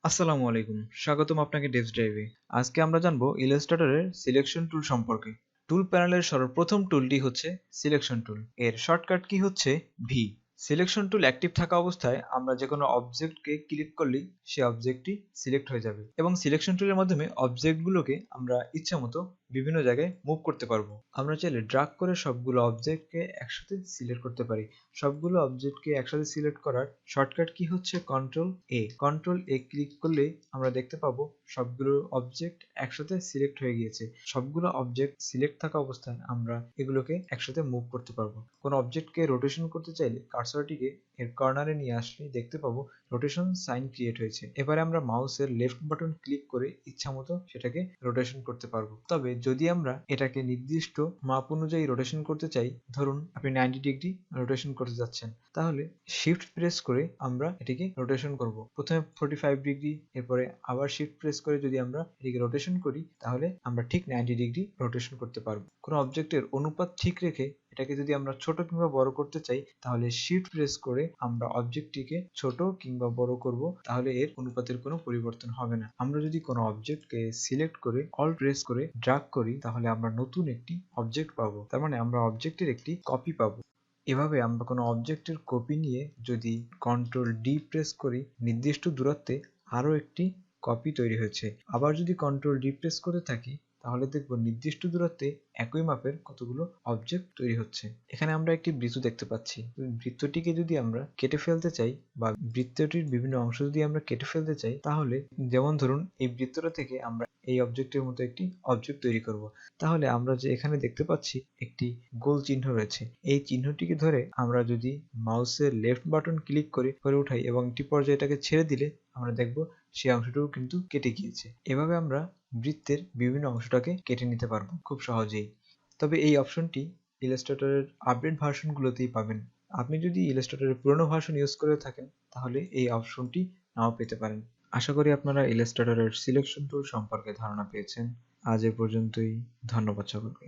আসসালামু আলাইকুম, স্বাগতম আপনাকে ডেভসড্রাইভে। আজকে আমরা জানবো ইলাস্ট্রেটরের সিলেকশন টুল সম্পর্কে। টুল প্যানেলের সর্বপ্রথম টুলটি হচ্ছে সিলেকশন টুল। এর শর্টকাট কি হচ্ছে ভি। সিলেকশন টুল অ্যাক্টিভ থাকা অবস্থায় আমরা যে কোনো অবজেক্টকে ক্লিক করলেই সেই অবজেক্টটি সিলেক্ট হয়ে যাবে এবং সিলেকশন টুলের মাধ্যমে অবজেক্টগুলোকে আমরা ইচ্ছামতো বিভিন্ন জায়গায় মুভ করতে পারবো। আমরা চাইলে ড্রাগ করে সবগুলো অবজেক্টকে একসাথে সিলেক্ট করতে পারি। সবগুলো অবজেক্টকে একসাথে সিলেক্ট করার শর্টকাট কি হচ্ছে কন্ট্রোল এ ক্লিক করলে আমরা দেখতে পাবো সবগুলো অবজেক্ট একসাথে সিলেক্ট হয়ে গিয়েছে। সবগুলো অবজেক্ট সিলেক্ট থাকা অবস্থায় আমরা এগুলোকে একসাথে মুভ করতে পারবো। কোনো অবজেক্টকে রোটেশন করতে চাইলে কার্সরটিকে এর কর্নারে নিয়ে আসলে দেখতে পাবো রোটেশন সাইন ক্রিয়েট হয়েছে। এবারে আমরা মাউসের লেফট বাটন ক্লিক করে ইচ্ছামতো সেটাকে রোটেশন করতে পারবো। তবে যদি আমরা এটাকে নির্দিষ্ট মাপ অনুযায়ী রোটেশন করতে চাই, ধরুন আপনি 90 ডিগ্রি রোটেশন করতে যাচ্ছেন, তাহলে শিফট প্রেস করে আমরা এটিকে রোটেশন করব। প্রথমে 45 ডিগ্রি, এরপরে আবার শিফট প্রেস করে যদি আমরা এটিকে রোটেশন করি, তাহলে আমরা ঠিক 90 ডিগ্রি রোটেশন করতে পারবো। কোনো অবজেক্টের অনুপাত ঠিক রেখে এটাকে যদি আমরা ছোট কিংবা বড় করতে চাই, তাহলে শিফট প্রেস করে আমরা অবজেক্টটিকে ছোট কিংবা বড় করব, তাহলে এর অনুপাতের কোনো পরিবর্তন হবে না। আমরা যদি কোনো অবজেক্টকে সিলেক্ট করে অল্ট প্রেস করে ড্র্যাগ করি, তাহলে আমরা নতুন একটি অবজেক্ট পাবো। তার মানে আমরা অবজেক্টের একটি কপি পাবো। এভাবে আমরা কোনো অবজেক্টের কপি নিয়ে যদি কন্ট্রোল ডি প্রেস করি, নির্দিষ্ট দূরত্বে আরও একটি কপি তৈরি হয়েছে। আবার যদি কন্ট্রোল ডি প্রেস করে থাকি, তাহলে দেখব নির্দিষ্ট দূরত্বে একই মাপের কতগুলো অবজেক্ট তৈরি হচ্ছে। এখানে আমরা একটি বৃত্ত দেখতে পাচ্ছি। বৃত্তটিকে যদি আমরা কেটে ফেলতে চাই বা বৃত্তটির বিভিন্ন অংশ যদি আমরা কেটে ফেলতে চাই, তাহলে যেমন ধরুন এই বৃত্তটা থেকে আমরা এই অবজেক্টের মতো একটি অবজেক্ট তৈরি করব। তাহলে আমরা যে এখানে দেখতে পাচ্ছি একটি গোল চিহ্ন রয়েছে, এই চিহ্নটিকে ধরে আমরা যদি মাউসের লেফট বাটন ক্লিক করে উঠাই এবং একটি পর্যায়ে এটাকে ছেড়ে দিলে আমরা দেখব সেই অংশটুকু কিন্তু কেটে গিয়েছে। এভাবে আমরা বৃত্তের বিভিন্ন অংশটাকে কেটে নিতে পারবো খুব সহজেই। তবে এই অপশনটি ইলাস্ট্রেটরের আপডেট ভার্সনগুলোতেই পাবেন। আপনি যদি ইলাস্ট্রেটরের পুরনো ভার্সন ইউজ করে থাকেন, তাহলে এই অপশনটি নাও পেতে পারেন। আশা করি আপনারা ইলাস্ট্রেটরের সিলেকশন টুল সম্পর্কে ধারণা পেয়েছেন। আজ এ পর্যন্তই। ধন্যবাদ সকলকে।